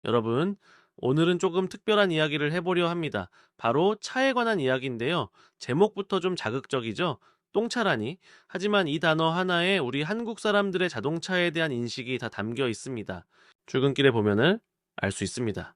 여러분, 오늘은 조금 특별한 이야기를 해보려 합니다. 바로 차에 관한 이야기인데요. 제목부터 좀 자극적이죠? 똥차라니. 하지만 이 단어 하나에 우리 한국 사람들의 자동차에 대한 인식이 다 담겨 있습니다. 출근길에 보면은 알 수 있습니다.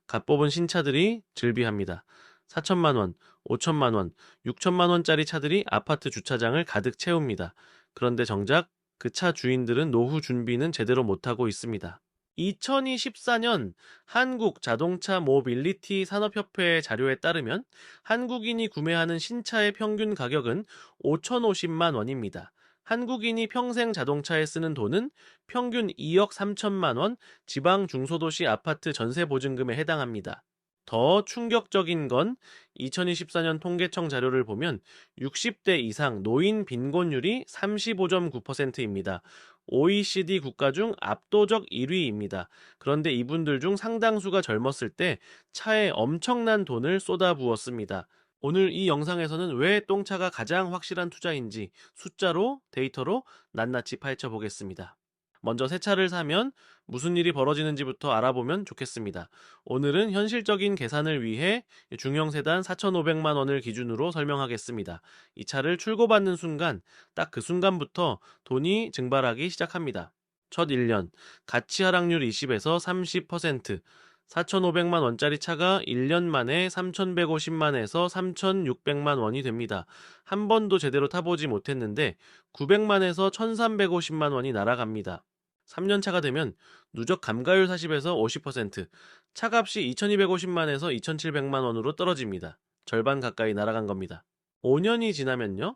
갓 뽑은 신차들이 즐비합니다. 4천만 원, 5천만 원, 6천만 원짜리 차들이 아파트 주차장을 가득 채웁니다. 그런데 정작 그 차 주인들은 노후 준비는 제대로 못하고 있습니다. 2024년 한국 자동차 모빌리티 산업협회 자료에 따르면 한국인이 구매하는 신차의 평균 가격은 5,050만 원입니다. 한국인이 평생 자동차에 쓰는 돈은 평균 2억 3천만 원, 지방 중소도시 아파트 전세 보증금에 해당합니다. 더 충격적인 건 2024년 통계청 자료를 보면 60대 이상 노인 빈곤율이 35.9%입니다. OECD 국가 중 압도적 1위입니다. 그런데 이분들 중 상당수가 젊었을 때 차에 엄청난 돈을 쏟아부었습니다. 오늘 이 영상에서는 왜 똥차가 가장 확실한 투자인지 숫자로, 데이터로 낱낱이 파헤쳐 보겠습니다. 먼저 새 차를 사면 무슨 일이 벌어지는지부터 알아보면 좋겠습니다. 오늘은 현실적인 계산을 위해 중형 세단 4,500만 원을 기준으로 설명하겠습니다. 이 차를 출고받는 순간, 딱 그 순간부터 돈이 증발하기 시작합니다. 첫 1년, 가치 하락률 20에서 30%, 4,500만 원짜리 차가 1년 만에 3,150만에서 3,600만 원이 됩니다. 한 번도 제대로 타보지 못했는데 900만에서 1,350만 원이 날아갑니다. 3년 차가 되면 누적 감가율 40에서 50%, 차값이 2,250만에서 2,700만 원으로 떨어집니다. 절반 가까이 날아간 겁니다. 5년이 지나면요,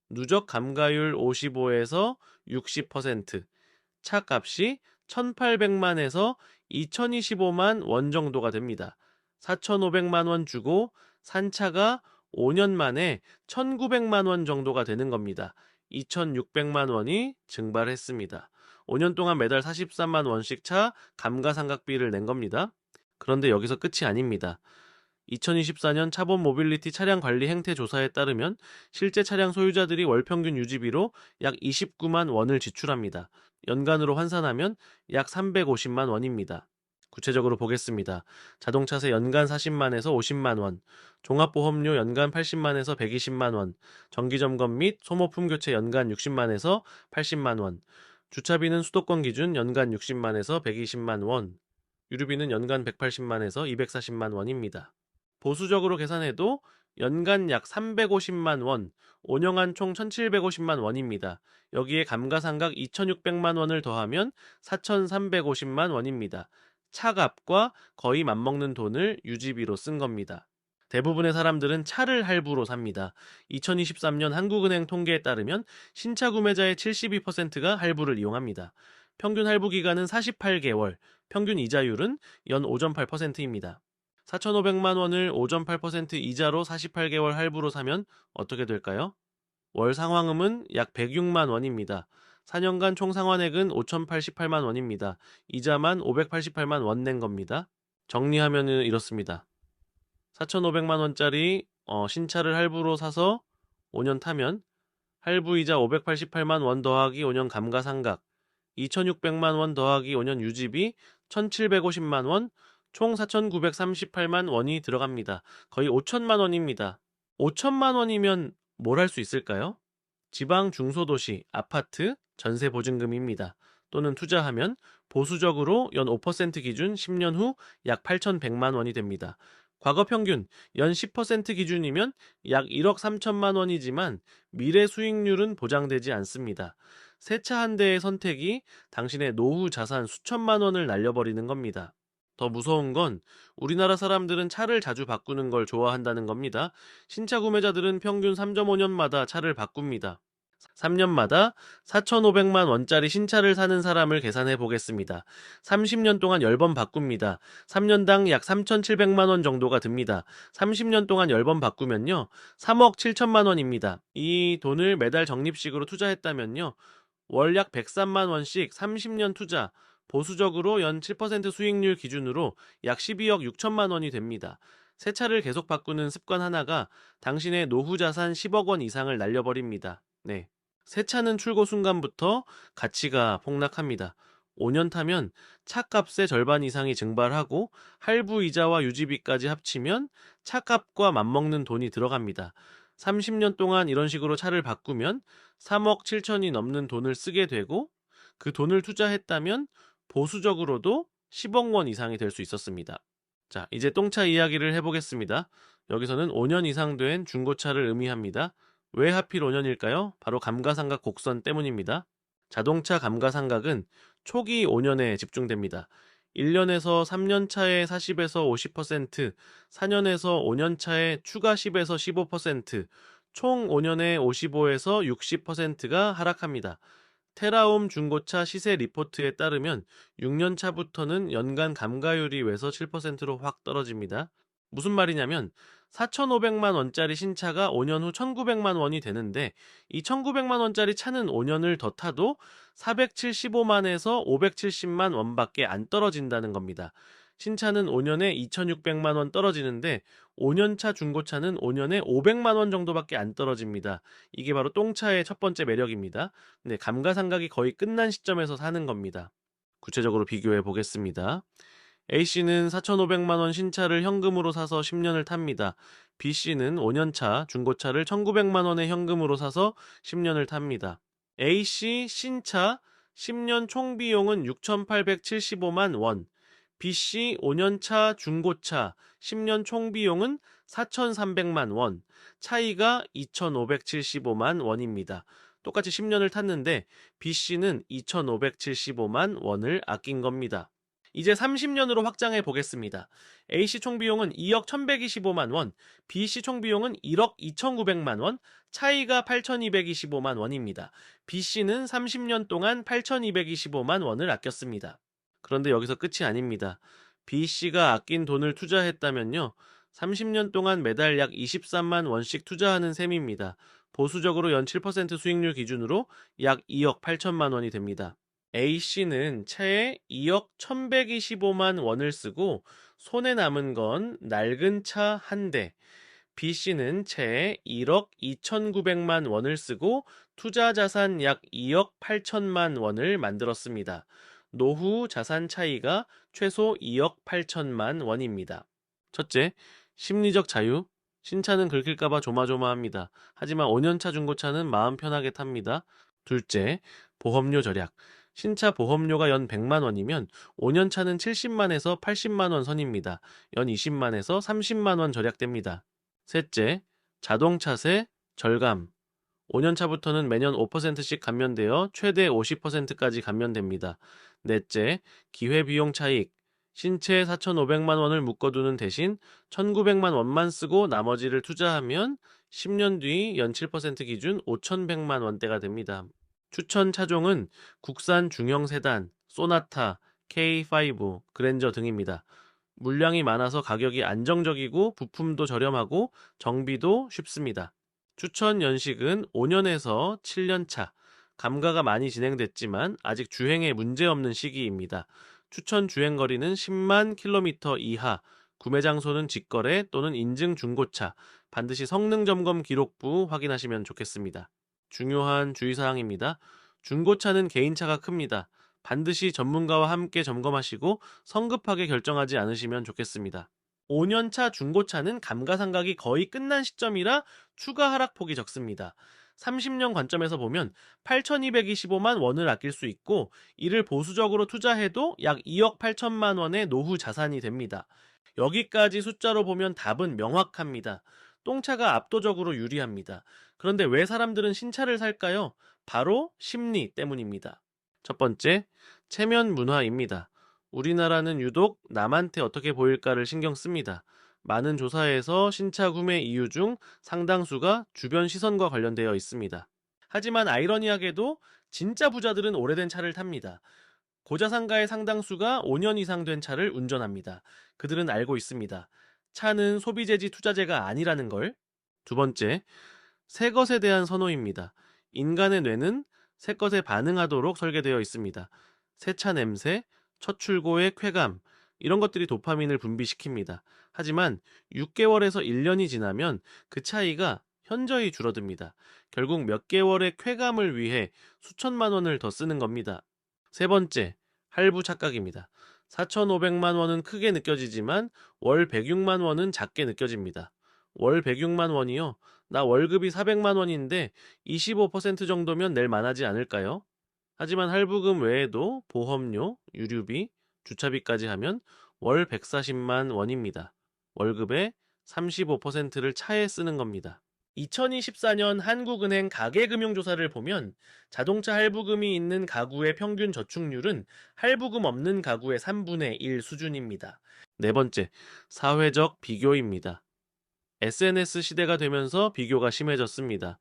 누적 감가율 55에서 60%, 차값이 1,800만에서 2,025만 원 정도가 됩니다. 4,500만 원 주고 산 차가 5년 만에 1,900만 원 정도가 되는 겁니다. 2,600만 원이 증발했습니다. 5년 동안 매달 43만 원씩 차 감가상각비를 낸 겁니다. 그런데 여기서 끝이 아닙니다. 2024년 차범 모빌리티 차량 관리 행태 조사에 따르면 실제 차량 소유자들이 월 평균 유지비로 약 29만 원을 지출합니다. 연간으로 환산하면 약 350만 원입니다. 구체적으로 보겠습니다. 자동차세 연간 40만에서 50만 원, 종합보험료 연간 80만에서 120만 원, 정기점검 및 소모품 교체 연간 60만에서 80만 원, 주차비는 수도권 기준 연간 60만에서 120만 원, 유류비는 연간 180만에서 240만 원입니다. 보수적으로 계산해도 연간 약 350만 원, 5년간 총 1,750만 원입니다. 여기에 감가상각 2,600만 원을 더하면 4,350만 원입니다. 차값과 거의 맞먹는 돈을 유지비로 쓴 겁니다. 대부분의 사람들은 차를 할부로 삽니다. 2023년 한국은행 통계에 따르면 신차 구매자의 72%가 할부를 이용합니다. 평균 할부 기간은 48개월, 평균 이자율은 연 5.8%입니다. 4,500만 원을 5.8% 이자로 48개월 할부로 사면 어떻게 될까요? 월 상환금은 약 106만 원입니다. 4년간 총 상환액은 5,088만 원입니다. 이자만 588만 원 낸 겁니다. 정리하면 이렇습니다. 4,500만 원짜리 신차를 할부로 사서 5년 타면 할부이자 588만 원 더하기 5년 감가상각, 2,600만 원 더하기 5년 유지비 1,750만 원, 총 4,938만 원이 들어갑니다. 거의 5천만 원입니다. 5천만 원이면 뭘 할 수 있을까요? 지방 중소도시 아파트 전세 보증금입니다. 또는 투자하면 보수적으로 연 5% 기준 10년 후 약 8,100만 원이 됩니다. 과거 평균 연 10% 기준이면 약 1억 3천만 원이지만 미래 수익률은 보장되지 않습니다. 새 차 한 대의 선택이 당신의 노후 자산 수천만 원을 날려버리는 겁니다. 더 무서운 건 우리나라 사람들은 차를 자주 바꾸는 걸 좋아한다는 겁니다. 신차 구매자들은 평균 3.5년마다 차를 바꿉니다. 3년마다 4,500만 원짜리 신차를 사는 사람을 계산해 보겠습니다. 30년 동안 10번 바꿉니다. 3년당 약 3,700만 원 정도가 듭니다. 30년 동안 10번 바꾸면요, 3억 7천만 원입니다. 이 돈을 매달 적립식으로 투자했다면요, 월 약 103만 원씩 30년 투자, 보수적으로 연 7% 수익률 기준으로 약 12억 6천만 원이 됩니다. 새 차를 계속 바꾸는 습관 하나가 당신의 노후 자산 10억 원 이상을 날려버립니다. 네. 새 차는 출고 순간부터 가치가 폭락합니다. 5년 타면 차값의 절반 이상이 증발하고 할부 이자와 유지비까지 합치면 차값과 맞먹는 돈이 들어갑니다. 30년 동안 이런 식으로 차를 바꾸면 3억 7천이 넘는 돈을 쓰게 되고 그 돈을 투자했다면 보수적으로도 10억 원 이상이 될 수 있었습니다. 자, 이제 똥차 이야기를 해보겠습니다. 여기서는 5년 이상 된 중고차를 의미합니다. 왜 하필 5년일까요? 바로 감가상각 곡선 때문입니다. 자동차 감가상각은 초기 5년에 집중됩니다. 1년에서 3년 차에 40에서 50%, 4년에서 5년 차에 추가 10에서 15%, 총 5년에 55에서 60%가 하락합니다. 테라움 중고차 시세 리포트에 따르면 6년 차부터는 연간 감가율이 외서 7%로 확 떨어집니다. 무슨 말이냐면 4,500만 원짜리 신차가 5년 후 1,900만 원이 되는데 이 1,900만 원짜리 차는 5년을 더 타도 475만에서 570만 원밖에 안 떨어진다는 겁니다. 신차는 5년에 2,600만 원 떨어지는데 5년차 중고차는 5년에 500만 원 정도밖에 안 떨어집니다. 이게 바로 똥차의 첫 번째 매력입니다. 네, 감가상각이 거의 끝난 시점에서 사는 겁니다. 구체적으로 비교해 보겠습니다. A씨는 4,500만 원 신차를 현금으로 사서 10년을 탑니다. B씨는 5년차 중고차를 1,900만 원에 현금으로 사서 10년을 탑니다. A씨 신차 10년 총 비용은 6,875만 원, B씨 5년차 중고차 10년 총 비용은 4,300만 원, 차이가 2,575만 원입니다. 똑같이 10년을 탔는데 B씨는 2,575만 원을 아낀 겁니다. 이제 30년으로 확장해 보겠습니다. A씨 총비용은 2억 1,125만 원, B씨 총비용은 1억 2,900만 원, 차이가 8,225만 원입니다. B씨는 30년 동안 8,225만 원을 아꼈습니다. 그런데 여기서 끝이 아닙니다. B씨가 아낀 돈을 투자했다면요. 30년 동안 매달 약 23만 원씩 투자하는 셈입니다. 보수적으로 연 7% 수익률 기준으로 약 2억 8천만 원이 됩니다. A씨는 차에 2억 1,125만 원을 쓰고 손에 남은 건 낡은 차 한 대. B씨는 채에 1억 2,900만 원을 쓰고 투자 자산 약 2억 8천만 원을 만들었습니다. 노후 자산 차이가 최소 2억 8천만 원입니다. 첫째, 심리적 자유. 신차는 긁힐까봐 조마조마합니다. 하지만 5년차 중고차는 마음 편하게 탑니다. 둘째, 보험료 절약. 신차 보험료가 연 100만 원이면 5년차는 70만에서 80만 원 선입니다. 연 20만에서 30만 원 절약됩니다. 셋째, 자동차세 절감. 5년차부터는 매년 5%씩 감면되어 최대 50%까지 감면됩니다. 넷째, 기회비용 차익. 신체 4,500만 원을 묶어두는 대신 1,900만 원만 쓰고 나머지를 투자하면 10년 뒤 연 7% 기준 5,100만 원대가 됩니다. 추천 차종은 국산 중형 세단, 소나타, K5, 그랜저 등입니다. 물량이 많아서 가격이 안정적이고 부품도 저렴하고 정비도 쉽습니다. 추천 연식은 5년에서 7년 차. 감가가 많이 진행됐지만 아직 주행에 문제없는 시기입니다. 추천 주행 거리는 10만 킬로미터 이하, 구매 장소는 직거래 또는 인증 중고차, 반드시 성능 점검 기록부 확인하시면 좋겠습니다. 중요한 주의사항입니다. 중고차는 개인차가 큽니다. 반드시 전문가와 함께 점검하시고 성급하게 결정하지 않으시면 좋겠습니다. 5년차 중고차는 감가상각이 거의 끝난 시점이라 추가 하락폭이 적습니다. 30년 관점에서 보면 8,225만 원을 아낄 수 있고 이를 보수적으로 투자해도 약 2억 8천만 원의 노후 자산이 됩니다. 여기까지 숫자로 보면 답은 명확합니다. 똥차가 압도적으로 유리합니다. 그런데 왜 사람들은 신차를 살까요? 바로 심리 때문입니다. 첫 번째, 체면 문화입니다. 우리나라는 유독 남한테 어떻게 보일까를 신경 씁니다. 많은 조사에서 신차 구매 이유 중 상당수가 주변 시선과 관련되어 있습니다. 하지만 아이러니하게도 진짜 부자들은 오래된 차를 탑니다. 고자산가의 상당수가 5년 이상 된 차를 운전합니다. 그들은 알고 있습니다. 차는 소비재지 투자재가 아니라는 걸. 두 번째, 새 것에 대한 선호입니다. 인간의 뇌는 새 것에 반응하도록 설계되어 있습니다. 새 차 냄새, 첫 출고의 쾌감, 이런 것들이 도파민을 분비시킵니다. 하지만 6개월에서 1년이 지나면 그 차이가 현저히 줄어듭니다. 결국 몇 개월의 쾌감을 위해 수천만 원을 더 쓰는 겁니다. 세 번째, 할부 착각입니다. 4,500만 원은 크게 느껴지지만 월 106만 원은 작게 느껴집니다. 월 106만 원이요? 나 월급이 400만 원인데 25% 정도면 낼 만하지 않을까요? 하지만 할부금 외에도 보험료, 유류비, 주차비까지 하면 월 140만 원입니다. 월급의 35%를 차에 쓰는 겁니다. 2024년 한국은행 가계금융조사를 보면 자동차 할부금이 있는 가구의 평균 저축률은 할부금 없는 가구의 3분의 1 수준입니다. 네 번째, 사회적 비교입니다. SNS 시대가 되면서 비교가 심해졌습니다.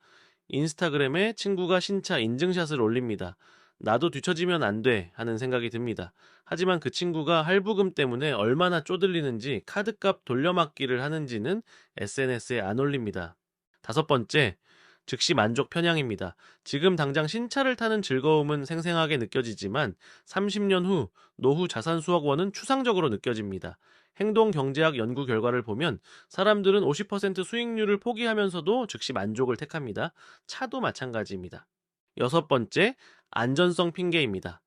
인스타그램에 친구가 신차 인증샷을 올립니다. 나도 뒤처지면 안 돼 하는 생각이 듭니다. 하지만 그 친구가 할부금 때문에 얼마나 쪼들리는지 카드값 돌려막기를 하는지는 SNS에 안 올립니다. 다섯 번째, 즉시 만족 편향입니다. 지금 당장 신차를 타는 즐거움은 생생하게 느껴지지만 30년 후 노후 자산 수억원은 추상적으로 느껴집니다. 행동경제학 연구 결과를 보면 사람들은 50% 수익률을 포기하면서도 즉시 만족을 택합니다. 차도 마찬가지입니다. 여섯 번째, 안전성 핑계입니다.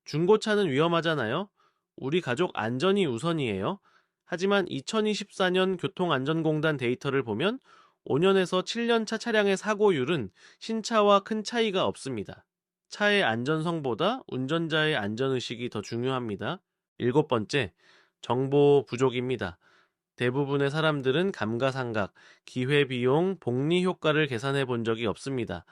중고차는 위험하잖아요. 우리 가족 안전이 우선이에요. 하지만 2024년 교통안전공단 데이터를 보면 5년에서 7년 차 차량의 사고율은 신차와 큰 차이가 없습니다. 차의 안전성보다 운전자의 안전의식이 더 중요합니다. 일곱 번째, 정보 부족입니다. 대부분의 사람들은 감가상각, 기회비용, 복리효과를 계산해 본 적이 없습니다.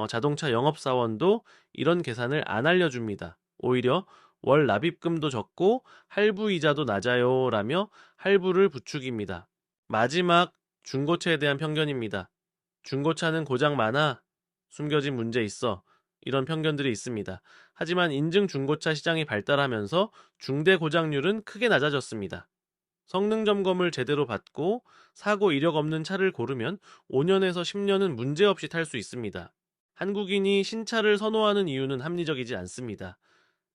자동차 영업사원도 이런 계산을 안 알려줍니다. 오히려 월 납입금도 적고 할부이자도 낮아요 라며 할부를 부추깁니다. 마지막, 중고차에 대한 편견입니다. 중고차는 고장 많아, 숨겨진 문제 있어, 이런 편견들이 있습니다. 하지만 인증 중고차 시장이 발달하면서 중대 고장률은 크게 낮아졌습니다. 성능 점검을 제대로 받고 사고 이력 없는 차를 고르면 5년에서 10년은 문제없이 탈 수 있습니다. 한국인이 신차를 선호하는 이유는 합리적이지 않습니다.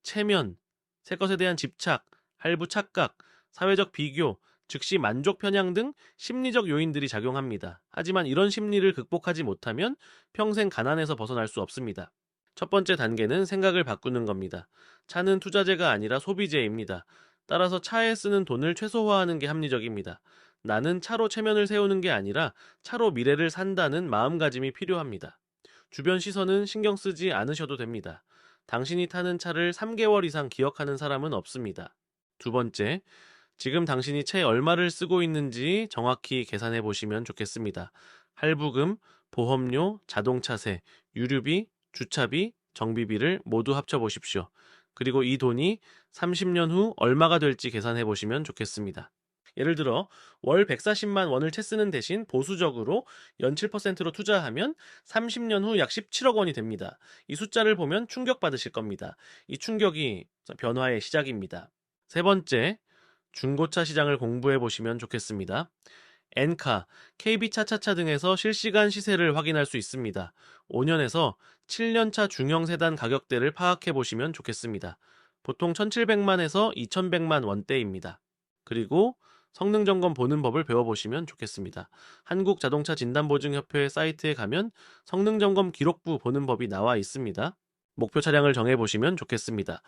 체면, 새 것에 대한 집착, 할부 착각, 사회적 비교, 즉시 만족 편향 등 심리적 요인들이 작용합니다. 하지만 이런 심리를 극복하지 못하면 평생 가난에서 벗어날 수 없습니다. 첫 번째 단계는 생각을 바꾸는 겁니다. 차는 투자재가 아니라 소비재입니다. 따라서 차에 쓰는 돈을 최소화하는 게 합리적입니다. 나는 차로 체면을 세우는 게 아니라 차로 미래를 산다는 마음가짐이 필요합니다. 주변 시선은 신경 쓰지 않으셔도 됩니다. 당신이 타는 차를 3개월 이상 기억하는 사람은 없습니다. 두 번째, 지금 당신이 채 얼마를 쓰고 있는지 정확히 계산해 보시면 좋겠습니다. 할부금, 보험료, 자동차세, 유류비, 주차비, 정비비를 모두 합쳐 보십시오. 그리고 이 돈이 30년 후 얼마가 될지 계산해 보시면 좋겠습니다. 예를 들어 월 140만 원을 채 쓰는 대신 보수적으로 연 7%로 투자하면 30년 후 약 17억 원이 됩니다. 이 숫자를 보면 충격받으실 겁니다. 이 충격이 변화의 시작입니다. 세 번째, 중고차 시장을 공부해 보시면 좋겠습니다. 엔카, KB차차차 등에서 실시간 시세를 확인할 수 있습니다. 5년에서 7년차 중형 세단 가격대를 파악해 보시면 좋겠습니다. 보통 1,700만에서 2,100만 원대입니다. 그리고 성능 점검 보는 법을 배워보시면 좋겠습니다. 한국자동차진단보증협회 사이트에 가면 성능 점검 기록부 보는 법이 나와 있습니다. 목표 차량을 정해보시면 좋겠습니다.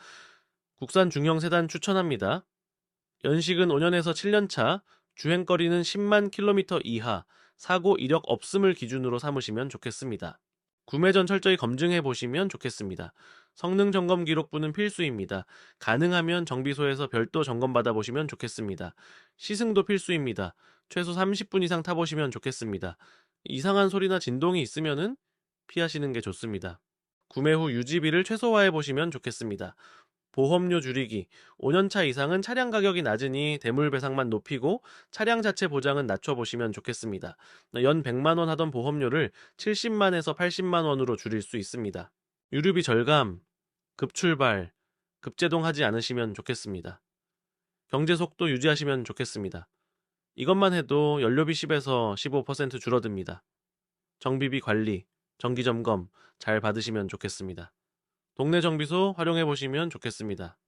국산 중형 세단 추천합니다. 연식은 5년에서 7년 차, 주행거리는 10만 킬로미터 이하, 사고 이력 없음을 기준으로 삼으시면 좋겠습니다. 구매 전 철저히 검증해 보시면 좋겠습니다. 성능 점검 기록부는 필수입니다. 가능하면 정비소에서 별도 점검 받아 보시면 좋겠습니다. 시승도 필수입니다. 최소 30분 이상 타보시면 좋겠습니다. 이상한 소리나 진동이 있으면은 피하시는 게 좋습니다. 구매 후 유지비를 최소화해 보시면 좋겠습니다. 보험료 줄이기, 5년차 이상은 차량 가격이 낮으니 대물 배상만 높이고 차량 자체 보장은 낮춰보시면 좋겠습니다. 연 100만 원 하던 보험료를 70만에서 80만 원으로 줄일 수 있습니다. 유류비 절감, 급출발, 급제동하지 않으시면 좋겠습니다. 경제 속도 유지하시면 좋겠습니다. 이것만 해도 연료비 10에서 15% 줄어듭니다. 정비비 관리, 정기점검 잘 받으시면 좋겠습니다. 동네 정비소 활용해 보시면 좋겠습니다.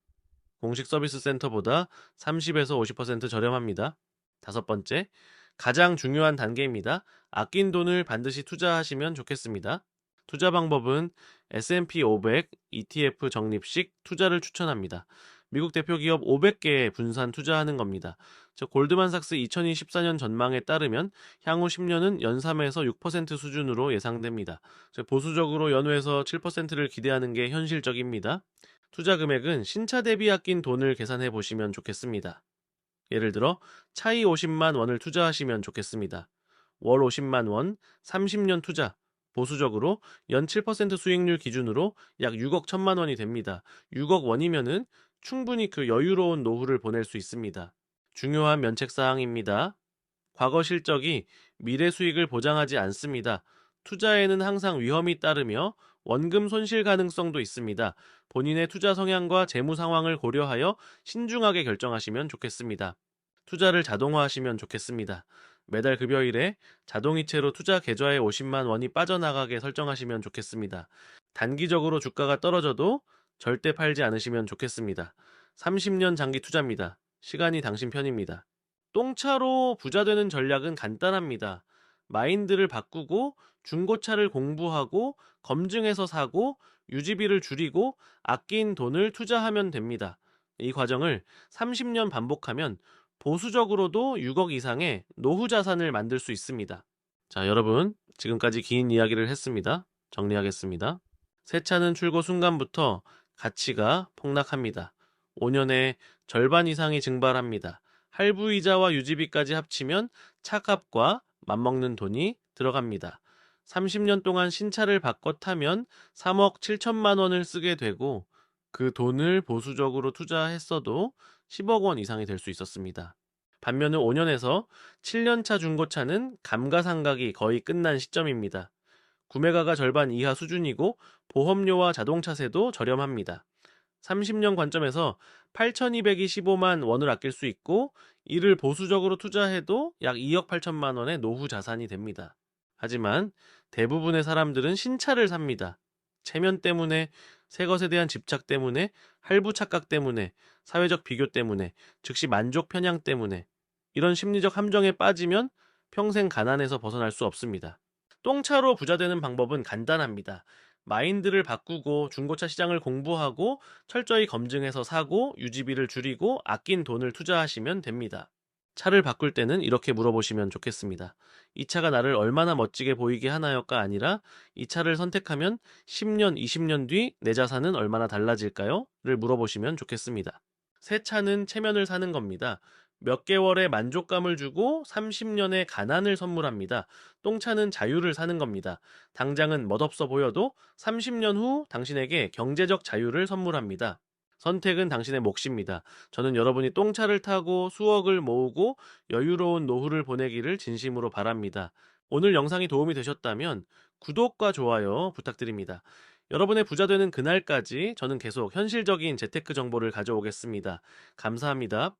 공식 서비스 센터보다 30에서 50% 저렴합니다. 다섯 번째, 가장 중요한 단계입니다. 아낀 돈을 반드시 투자하시면 좋겠습니다. 투자 방법은 S&P 500 ETF 적립식 투자를 추천합니다. 미국 대표 기업 500개에 분산 투자하는 겁니다. 즉 골드만삭스 2024년 전망에 따르면 향후 10년은 연삼에서 6% 수준으로 예상됩니다. 즉 보수적으로 연후에서 7%를 기대하는 게 현실적입니다. 투자 금액은 신차 대비 아낀 돈을 계산해 보시면 좋겠습니다. 예를 들어 차이 50만 원을 투자하시면 좋겠습니다. 월 50만 원, 30년 투자, 보수적으로 연 7% 수익률 기준으로 약 6억 1천만 원이 됩니다. 6억 원이면은 충분히 그 여유로운 노후를 보낼 수 있습니다. 중요한 면책사항입니다. 과거 실적이 미래 수익을 보장하지 않습니다. 투자에는 항상 위험이 따르며 원금 손실 가능성도 있습니다. 본인의 투자 성향과 재무 상황을 고려하여 신중하게 결정하시면 좋겠습니다. 투자를 자동화하시면 좋겠습니다. 매달 급여일에 자동이체로 투자 계좌에 50만 원이 빠져나가게 설정하시면 좋겠습니다. 단기적으로 주가가 떨어져도 절대 팔지 않으시면 좋겠습니다. 30년 장기 투자입니다. 시간이 당신 편입니다. 똥차로 부자 되는 전략은 간단합니다. 마인드를 바꾸고 중고차를 공부하고 검증해서 사고 유지비를 줄이고 아낀 돈을 투자하면 됩니다. 이 과정을 30년 반복하면 보수적으로도 6억 이상의 노후 자산을 만들 수 있습니다. 자, 여러분, 지금까지 긴 이야기를 했습니다. 정리하겠습니다. 새 차는 출고 순간부터 가치가 폭락합니다. 5년에 절반 이상이 증발합니다. 할부이자와 유지비까지 합치면 차값과 맞먹는 돈이 들어갑니다. 30년 동안 신차를 바꿔 타면 3억 7천만 원을 쓰게 되고 그 돈을 보수적으로 투자했어도 10억 원 이상이 될 수 있었습니다. 반면에 5년에서 7년차 중고차는 감가상각이 거의 끝난 시점입니다. 구매가가 절반 이하 수준이고 보험료와 자동차세도 저렴합니다. 30년 관점에서 8,225만 원을 아낄 수 있고 이를 보수적으로 투자해도 약 2억 8천만 원의 노후 자산이 됩니다. 하지만 대부분의 사람들은 신차를 삽니다. 체면 때문에, 새 것에 대한 집착 때문에, 할부 착각 때문에, 사회적 비교 때문에, 즉시 만족 편향 때문에 이런 심리적 함정에 빠지면 평생 가난에서 벗어날 수 없습니다. 똥차로 부자 되는 방법은 간단합니다. 마인드를 바꾸고 중고차 시장을 공부하고 철저히 검증해서 사고 유지비를 줄이고 아낀 돈을 투자하시면 됩니다. 차를 바꿀 때는 이렇게 물어보시면 좋겠습니다. 이 차가 나를 얼마나 멋지게 보이게 하나요가 아니라 이 차를 선택하면 10년, 20년 뒤 내 자산은 얼마나 달라질까요? 를 물어보시면 좋겠습니다. 새 차는 체면을 사는 겁니다. 몇 개월의 만족감을 주고 30년의 가난을 선물합니다. 똥차는 자유를 사는 겁니다. 당장은 멋없어 보여도 30년 후 당신에게 경제적 자유를 선물합니다. 선택은 당신의 몫입니다. 저는 여러분이 똥차를 타고 수억을 모으고 여유로운 노후를 보내기를 진심으로 바랍니다. 오늘 영상이 도움이 되셨다면 구독과 좋아요 부탁드립니다. 여러분의 부자 되는 그날까지 저는 계속 현실적인 재테크 정보를 가져오겠습니다. 감사합니다.